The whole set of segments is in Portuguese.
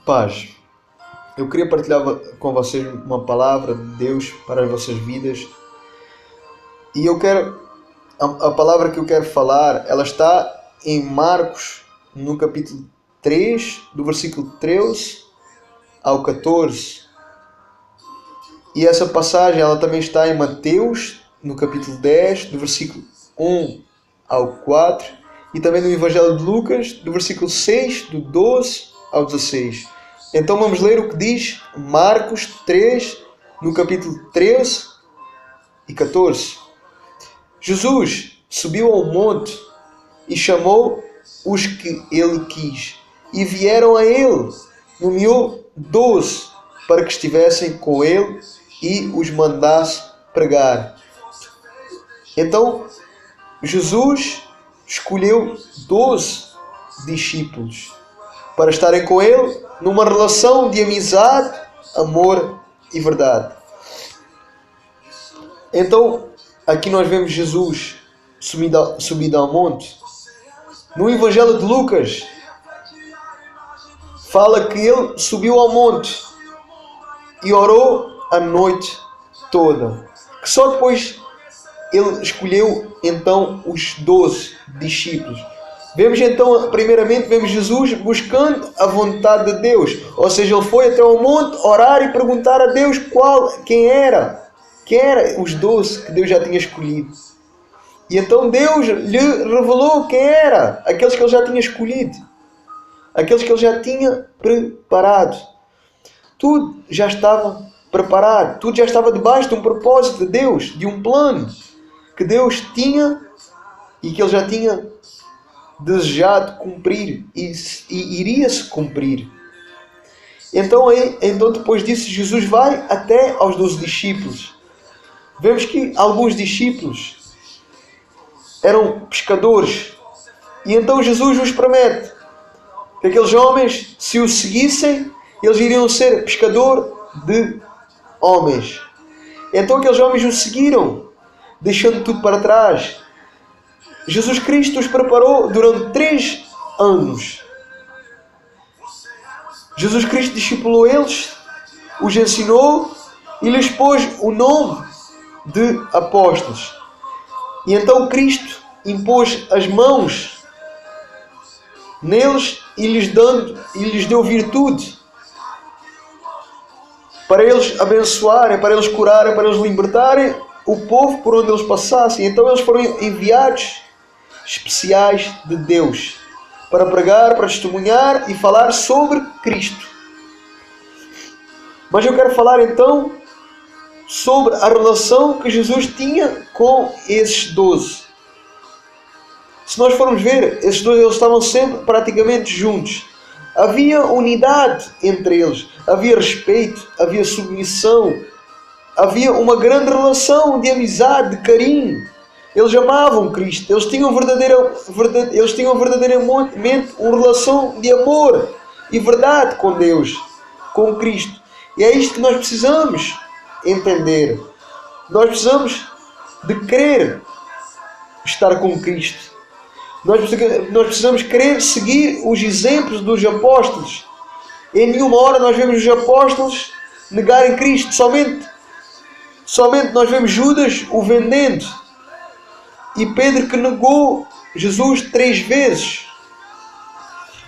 Paz. Eu queria partilhar com vocês uma palavra de Deus para as vossas vidas. E a palavra que eu quero falar, ela está em Marcos, no capítulo 3, do versículo 13 ao 14. E essa passagem, ela também está em Mateus, no capítulo 10, do versículo 1 ao 4. E também no Evangelho de Lucas, do versículo 6, do 12 ao 16. Então vamos ler o que diz Marcos 3, no capítulo 13 e 14. Jesus subiu ao monte e chamou os que ele quis, e vieram a ele. Nomeou 12 para que estivessem com ele e os mandasse pregar. Então Jesus escolheu 12 discípulos para estarem com ele numa relação de amizade, amor e verdade. Então, aqui nós vemos Jesus subido ao monte. No Evangelho de Lucas, fala que ele subiu ao monte e orou a noite toda. Que só depois ele escolheu então os 12 discípulos. Vemos então, primeiramente, vemos Jesus buscando a vontade de Deus. Ou seja, ele foi até ao monte orar e perguntar a Deus quem era os 12 que Deus já tinha escolhido. E então Deus lhe revelou quem era, aqueles que ele já tinha escolhido, aqueles que ele já tinha preparado. Tudo já estava preparado, tudo já estava debaixo de um propósito de Deus, de um plano que Deus tinha e que ele já tinha desejado cumprir e iria-se cumprir. Então depois disso Jesus vai até aos 12 discípulos. Vemos que alguns discípulos eram pescadores e então Jesus os promete que aqueles homens, se o seguissem, eles iriam ser pescador de homens. Então aqueles homens o seguiram, deixando tudo para trás. Jesus Cristo os preparou durante 3 anos. Jesus Cristo discipulou eles, os ensinou e lhes pôs o nome de apóstolos. E então Cristo impôs as mãos neles e lhes deu virtude para eles abençoarem, para eles curarem, para eles libertarem o povo por onde eles passassem. Então eles foram enviados especiais de Deus para pregar, para testemunhar e falar sobre Cristo. Mas eu quero falar então sobre a relação que Jesus tinha com esses 12. Se nós formos ver, esses 12 eles estavam sempre praticamente juntos. Havia unidade entre eles, havia respeito, havia submissão, havia uma grande relação de amizade, de carinho. Eles amavam Cristo, eles tinham verdadeiramente uma relação de amor e verdade com Deus, com Cristo. E é isto que nós precisamos entender. Nós precisamos de querer estar com Cristo. Nós precisamos querer seguir os exemplos dos apóstolos. Em nenhuma hora nós vemos os apóstolos negarem Cristo. Somente nós vemos Judas o vendendo. E Pedro que negou Jesus 3 vezes.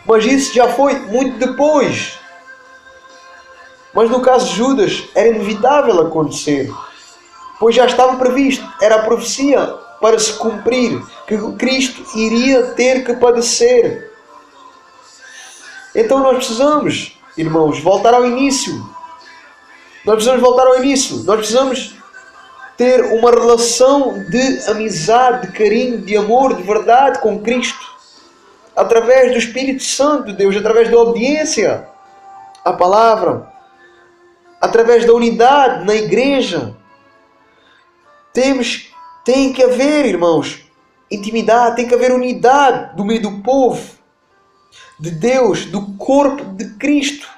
Mas isso já foi muito depois. Mas no caso de Judas era inevitável acontecer. Pois já estava previsto. Era a profecia para se cumprir. Que Cristo iria ter que padecer. Então nós precisamos, irmãos, voltar ao início. Nós precisamos ter uma relação de amizade, de carinho, de amor, de verdade com Cristo. Através do Espírito Santo de Deus, através da obediência à palavra, através da unidade na igreja. Tem que haver, irmãos, intimidade, tem que haver unidade do meio do povo, de Deus, do corpo de Cristo.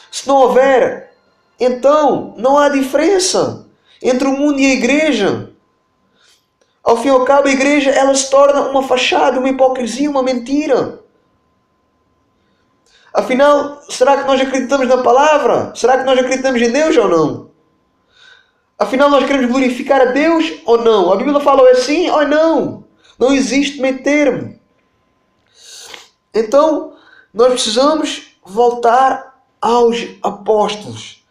Se não houver, então não há diferença entre o mundo e a igreja. Ao fim e ao cabo, a igreja ela se torna uma fachada, uma hipocrisia, uma mentira. Afinal, será que nós acreditamos na palavra? Será que nós acreditamos em Deus ou não? Afinal, nós queremos glorificar a Deus ou não? A Bíblia fala ou é sim ou não. Não existe meio termo. Então, nós precisamos voltar aos apóstolos.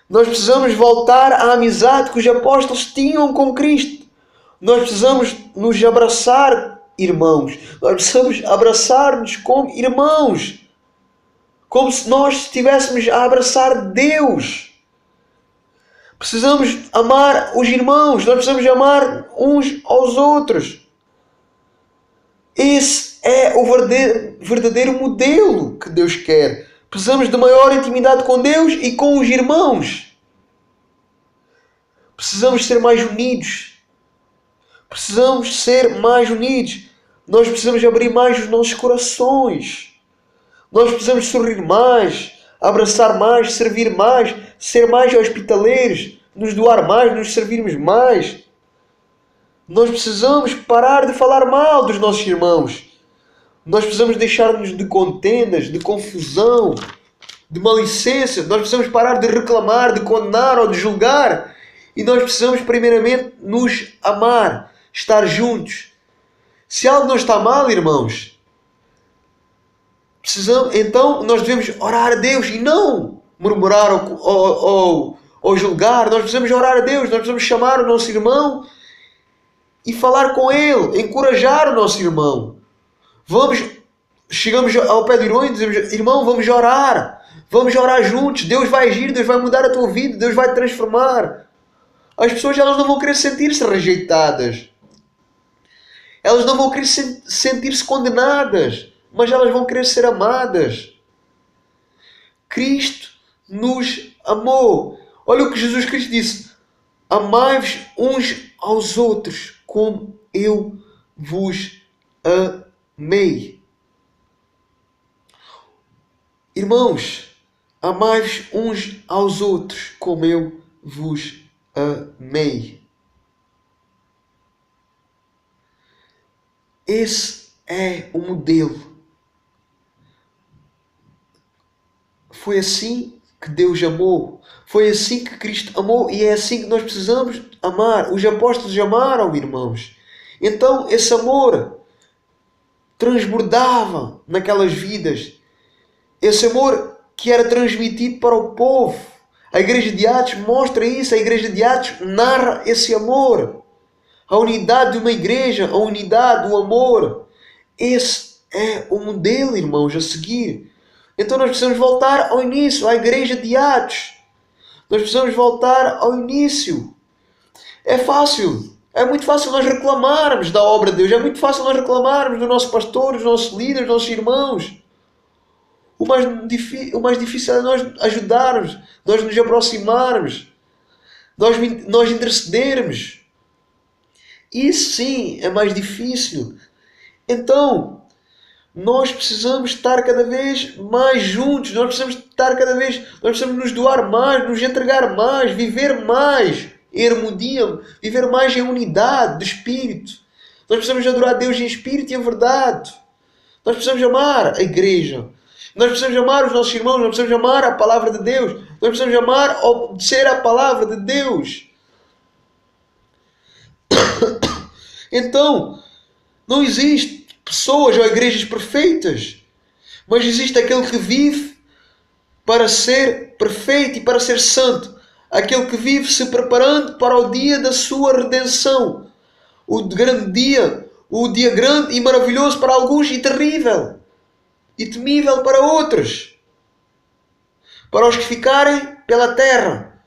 Nós precisamos voltar à amizade que os apóstolos tinham com Cristo. Nós precisamos nos abraçar, irmãos. Nós precisamos abraçar-nos como irmãos. Como se nós estivéssemos a abraçar Deus. Precisamos amar os irmãos. Nós precisamos amar uns aos outros. Esse é o verdadeiro modelo que Deus quer. Precisamos de maior intimidade com Deus e com os irmãos. Precisamos ser mais unidos. Precisamos ser mais unidos. Nós precisamos abrir mais os nossos corações. Nós precisamos sorrir mais, abraçar mais, servir mais, ser mais hospitaleiros, nos doar mais, nos servirmos mais. Nós precisamos parar de falar mal dos nossos irmãos. Nós precisamos deixar-nos de contendas, de confusão, de malicência. Nós precisamos parar de reclamar, de condenar ou de julgar. E nós precisamos primeiramente nos amar, estar juntos. Se algo não está mal, irmãos, então nós devemos orar a Deus e não murmurar ou julgar. Nós precisamos orar a Deus, nós precisamos chamar o nosso irmão e falar com ele, encorajar o nosso irmão. Chegamos ao pé do irmão e dizemos: irmão, vamos orar juntos, Deus vai agir, Deus vai mudar a tua vida, Deus vai te transformar. As pessoas, elas não vão querer sentir-se rejeitadas, elas não vão querer sentir-se condenadas, mas elas vão querer ser amadas. Cristo nos amou. Olha o que Jesus Cristo disse: amai-vos uns aos outros como eu vos amei. Irmãos, amai-vos uns aos outros como eu vos amei. Esse é o modelo. Foi assim que Deus amou. Foi assim que Cristo amou. E é assim que nós precisamos amar. Os apóstolos amaram, irmãos. Então esse amor transbordava naquelas vidas. Esse amor que era transmitido para o povo. A Igreja de Atos mostra isso. A Igreja de Atos narra esse amor. A unidade de uma igreja. A unidade do amor. Esse é o modelo, irmãos, a seguir. Então nós precisamos voltar ao início, à Igreja de Atos. Nós precisamos voltar ao início. É fácil. É muito fácil nós reclamarmos da obra de Deus. É muito fácil nós reclamarmos do nosso pastor, dos nossos líderes, dos nossos irmãos. O mais difícil é nós ajudarmos, nós nos aproximarmos, nós intercedermos. Isso sim é mais difícil. Então, nós precisamos estar cada vez mais juntos, nós precisamos nos doar mais, nos entregar mais, viver mais em harmonia, viver mais em unidade de espírito. Nós precisamos adorar a Deus em espírito e em verdade. Nós precisamos amar a igreja. Nós precisamos amar os nossos irmãos, nós precisamos amar a palavra de Deus. Nós precisamos amar, obedecer a palavra de Deus. Então, não existe pessoas ou igrejas perfeitas, mas existe aquele que vive para ser perfeito e para ser santo. Aquele que vive se preparando para o dia da sua redenção. O grande dia, o dia grande e maravilhoso para alguns e terrível e temível para outros. Para os que ficarem pela terra.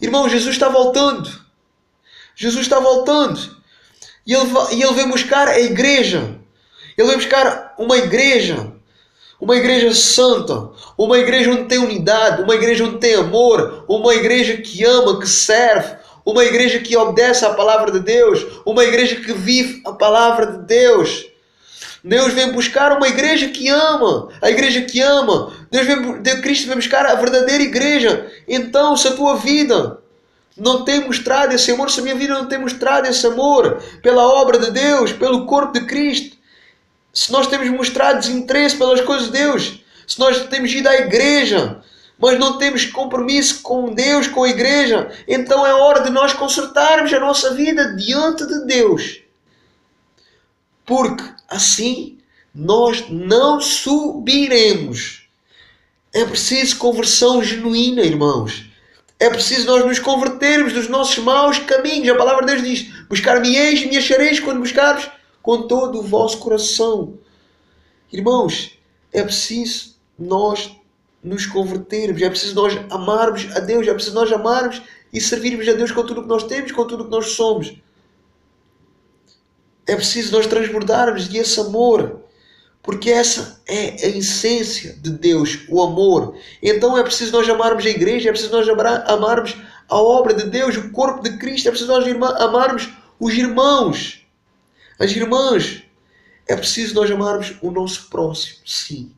Irmão, Jesus está voltando. Jesus está voltando. E ele vem buscar a igreja. Ele vem buscar uma igreja santa, uma igreja onde tem unidade, uma igreja onde tem amor, uma igreja que ama, que serve, uma igreja que obedece à palavra de Deus, uma igreja que vive a palavra de Deus. Deus vem buscar uma igreja que ama, a igreja que ama. Cristo vem buscar a verdadeira igreja. Então, se a tua vida não tem mostrado esse amor, se a minha vida não tem mostrado esse amor pela obra de Deus, pelo corpo de Cristo, se nós temos mostrado desinteresse pelas coisas de Deus, Se nós temos ido à igreja, mas não temos compromisso com Deus, com a igreja, então é hora de nós consertarmos a nossa vida diante de Deus. Porque assim nós não subiremos. É preciso conversão genuína, irmãos. É preciso nós nos convertermos dos nossos maus caminhos. A palavra de Deus diz: buscar-me-eis e me achareis quando buscares com todo o vosso coração. Irmãos, é preciso nós nos convertermos, é preciso nós amarmos a Deus, é preciso nós amarmos e servirmos a Deus com tudo o que nós temos, com tudo o que nós somos. É preciso nós transbordarmos desse amor, porque essa é a essência de Deus, o amor. Então é preciso nós amarmos a igreja, é preciso nós amarmos a obra de Deus, o corpo de Cristo, é preciso nós amarmos os irmãos, as irmãs. É preciso nós amarmos o nosso próximo, sim.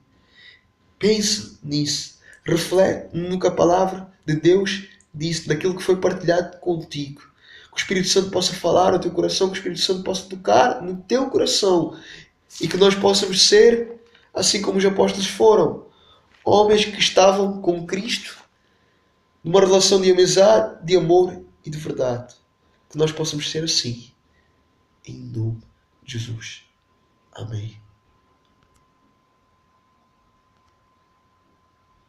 Pense nisso. Reflete no que a palavra de Deus disse, naquilo que foi partilhado contigo. Que o Espírito Santo possa falar ao teu coração, que o Espírito Santo possa tocar no teu coração e que nós possamos ser, assim como os apóstolos foram, homens que estavam com Cristo, numa relação de amizade, de amor e de verdade. Que nós possamos ser assim, em nome de Jesus. Amém.